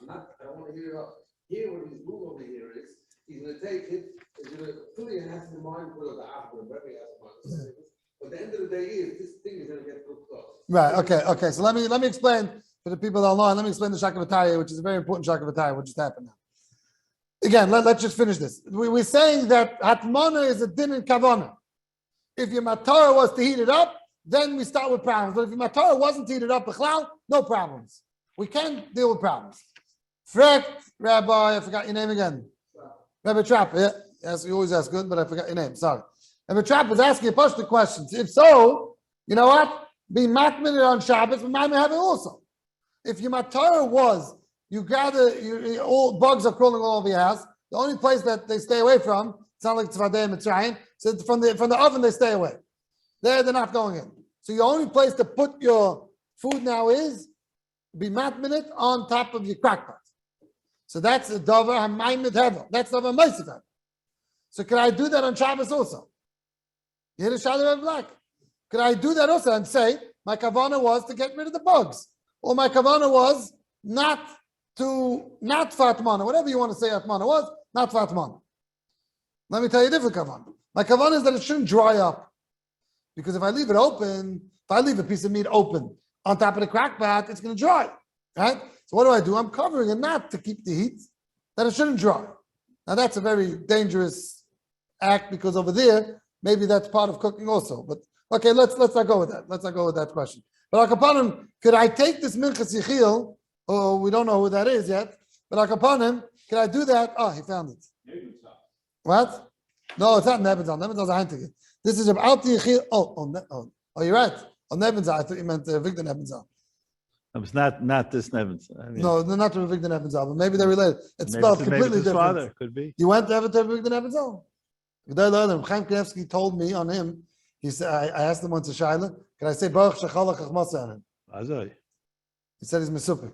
I don't want to hear it up. Here, when his rule over here is, he's going to take it, he's going to fully enhance the mind for the after, whatever he has in mind. But the end of the day is, this thing is going to get cooked up. Right, okay. So let me explain for the people online, let me explain the Shakavataya, which is a very important Shakavataya, what just happened now. Again, let's just finish this. We're saying that HATMANA is a din in Kavana. If your Matara was to heat it up, then we start with problems. But if your Matara wasn't heated up, no problems. We can deal with problems. Fred, Rabbi, I forgot your name again. Rabbi Trapp, yeah. Yes, you always ask good, but I forgot your name. Sorry. Rabbi Trapp was asking a bunch of questions. If so, you know what? Be matminid on Shabbos, but might have it also. If your Matara was, you gather, all bugs are crawling all over your house. The only place that they stay away from, it's not like Tzvadei and Mitzrayim, so from the oven they stay away. They're not going in. So your only place to put your food now is be matminid on top of your crackpot. So that's a davar hamayimid hevel. That's davar meisiv hevel. So could I do that on Shabbos also? You hear the shadow of black? Could I do that also and say my kavana was to get rid of the bugs, or my kavana was not for HATMANA, whatever you want to say HATMANA was, not for HATMANA. Let me tell you a different kavana. My kavana is that it shouldn't dry up, because if I leave it open, if I leave a piece of meat open on top of the crackpot, it's going to dry, right? So what do? I'm covering it not to keep the heat, that it shouldn't dry. Now that's a very dangerous act, because over there, maybe that's part of cooking also. But okay, let's not go with that. Let's not go with that question. But Akapanim, could I take this Minchas Yechiel? Oh, we don't know who that is yet. But Akapanim, could I do that? Oh, he found it. What? No, it's not Nebenzal. Nebenzal is a Heintige. This is about the Yechiel. Oh, you're right. Oh, Nebenzal. I thought you meant Victor Nebenzal. It's not this Nebenzal. I mean, no, they're not Victor Nebenzal, but maybe they're related. It's spelled completely different. Father could be. You went to Victor Nebenzal. Chaim Kanievsky told me on him. He said, I asked him once a Shaila, can I say Baruch Shechalach Chachmasa on him? He said he's Mesupik.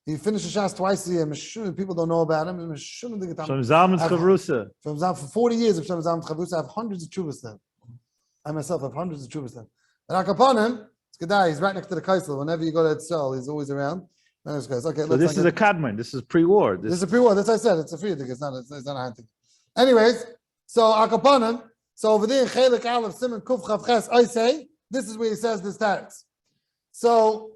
He finished the Shas twice a year. People don't know about him. From Zalman's Chavrusa. For 40 years of Zalman's Chavrusa, I have hundreds of chuvas then. I myself have hundreds of chuvas then. And Akaponim, it's Kedai, he's right next to the Kaisel. Whenever you go to that cell, he's always around. Okay, so this is a Kadman. This is pre-war. This is a pre-war. That's what I said. It's a free thing. It's not a hand thing. Anyways, so Akaponim, so over there in Chelik Aleph Simon Kuf Chav Ches, I say, this is where he says this teretz. So,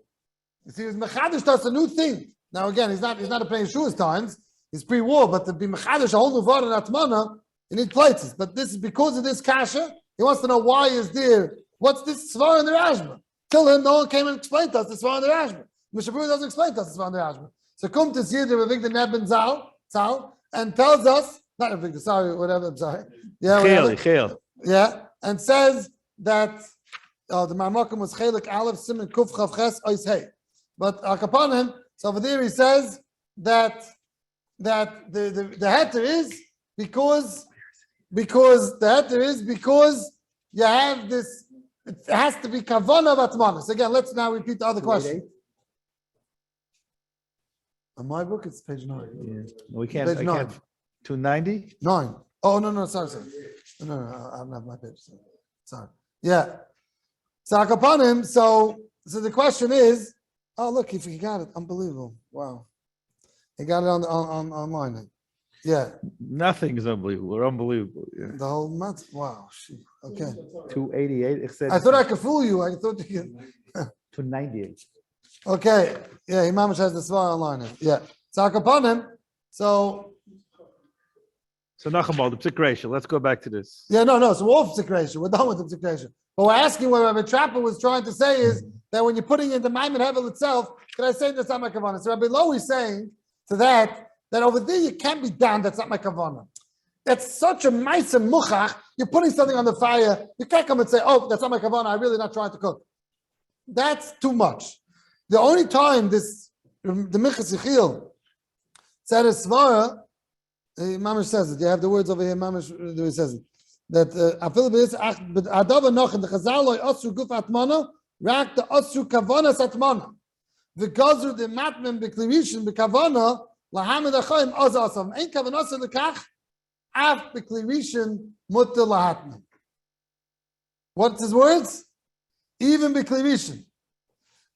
you see, Mechadish does a new thing. Now again, he's not a playing Shua's times. He's pre-war, but to be Mechadish, a whole new word in HATMANA, you need places. But this is because of this kasha. He wants to know why is there. What's this Svar in the Rashba? Till him, no one came and explained to us the Svar in the Rashba. Mishabur doesn't explain to us the Svar in the Rashba. So come to Ziyad Ravik the Neben Zal and tells us, not Ravik, sorry, whatever, I'm sorry. Yeah, Chel. Yeah, and says that the Marmokim was Chelik Aleph Simon Kuf Chav Ches Ois Hey. But Akapanim, so over there he says that the heter is because you have this. It has to be kavana of HATMANA. So again, let's now repeat the other question. On my book, it's page 9. Yeah. We can't. Page 9. 290. 9. Oh no, sorry. No, I don't have my page. Sorry. Yeah. So Akapanim. So the question is. Oh, look, if he got it, unbelievable! Wow, he got it on online. Yeah, nothing is unbelievable. We're unbelievable. Yeah. The whole month. Wow. Okay. 288. I thought I could fool you. I thought you could. 298. Okay. Yeah, Imamish has the svar online. Yeah. So Akapanim. So Nachamol, the Psik Reish. Let's go back to this. Yeah, no. So we're off Psik Reish. We're done with the Psik Reish. But we're asking what Rabbi Trapper was trying to say is that when you're putting in the Maimon Hevel itself, can I say that's not my kavanah? So Rabbi Lowy is saying to that over there you can't be down, that's not my kavanah. That's such a ma'aseh muchach. You're putting something on the fire. You can't come and say, oh, that's not my kavanah. I'm really not trying to cook. That's too much. The only time the Minchas Yechiel said a svara, Mamish says it. You have the words over here. Mamish says it. That Afil b'is adav noch in the Chazal loy asu guf HATMANA rak the asru kavana HATMANA. The gazur the matmen beklirishin bekavana lahamed achayim azasam. Ein kavana se lekach af beklirishin mutter lahatman. What's his words? Even beklirishin.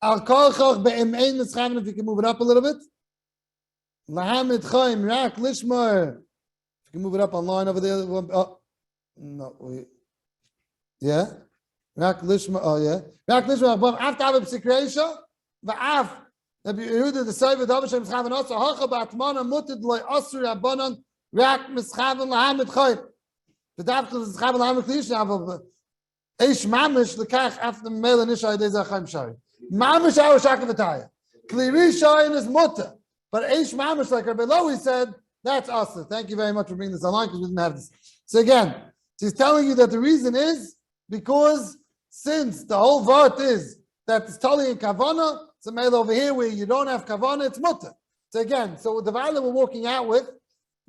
Al kolchach be'emein mischaven, if you can move it up a little bit. Lahamed chayim rak lishmar. If you can move it up on line over there. Oh, no, wait. Yeah? Rak lishmar, oh yeah. Rak lishmar, after Avib Sikreisha, Va'af, Rabbi Yehuda, the Saiv of Hashem Mischaven also, Hacha ba'atmana mutid loy asur rabbanon, Rak mischaven lahamed chayim. The Davka mischaven lahamed kliyish, Eish mamish lekach after the mele nishay dei zachayim shari. Mamish our shakavataya. Klirisha in his mutter. But Eish mamish, like Rabbi Lowy said, that's awesome. Thank you very much for bringing this online because we didn't have this. So again, he's telling you that the reason is because since the whole vart is that it's totally in kavana, it's a male over here where you don't have kavana, it's mutter. So again, so the value we're walking out with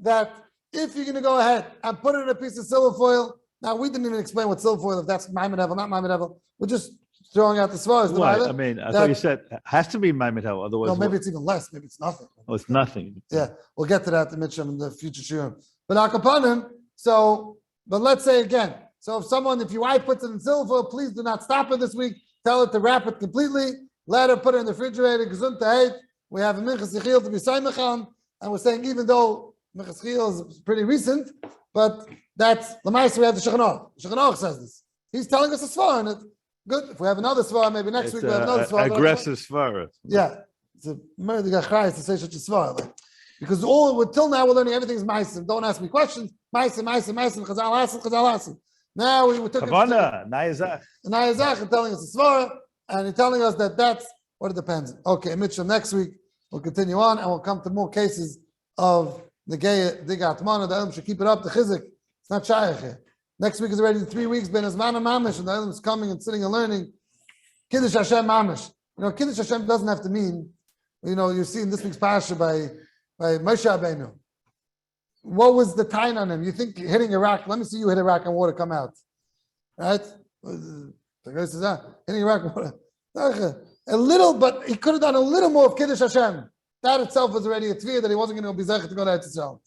that if you're going to go ahead and put it in a piece of silver foil. Now we didn't even explain what silver foil, if that's Maimed Hevel, not Maimed Hevel. We're just throwing out the svaras. What? I mean, I thought you said it has to be Maimed Hevel, otherwise. No, maybe it's even less. Maybe it's nothing. Oh, it's nothing. Yeah, we'll get to that in the future shiurim. But akapanim. So, but let's say again. So if your wife puts it in silver foil, please do not stop it this week. Tell her to wrap it completely. Let her put it in the refrigerator. Gesund to eat. We have a minchas yichil to be saimachan, and we're saying even though minchas yichil is pretty recent, but that's the Ma'aser we have the Shulchan Aruch. Shulchan Aruch says this. He's telling us a svara, and it's good. If we have another svara, maybe next week we have another svara. Aggressive svara. Yeah, it's a murder gachrayis to say such a svara, like, because till now we're learning everything is Ma'aser. Don't ask me questions. Ma'aser. Chazal asin. Now we took Kavana, Nayazach. Nayazach and telling us a svara, and he's telling us that that's what it depends. Okay, Mitchell. Next week we'll continue on, and we'll come to more cases of the gay HATMANA. The Elam should keep it up. The chizik. It's not shaykh here. Next week is already 3 weeks. Ben Azmana Mamish, and the Elam is coming and sitting and learning. Kiddush Hashem Mamish. Kiddush Hashem doesn't have to mean, you see in this week's parasha by Moshe Rabbeinu. What was the time on him? You think hitting a rock? Let me see you hit a rock and water come out, right? The guy says, hitting a rock and water. A little, but he could have done a little more of Kiddush Hashem. That itself was already a tvir that he wasn't going to be zeichet to go to Eretz Yisrael.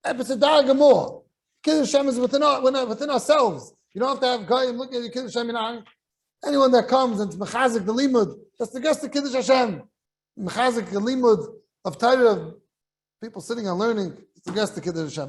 It's a darga more. Kiddush Hashem is within ourselves. You don't have to have goyim looking at your Kiddush Hashem. Anyone that comes and mechazik the limud, that's the guest of Kiddush Hashem. Mechazik the limud of Torah, of people sitting and learning, it's the guest of Kiddush Hashem.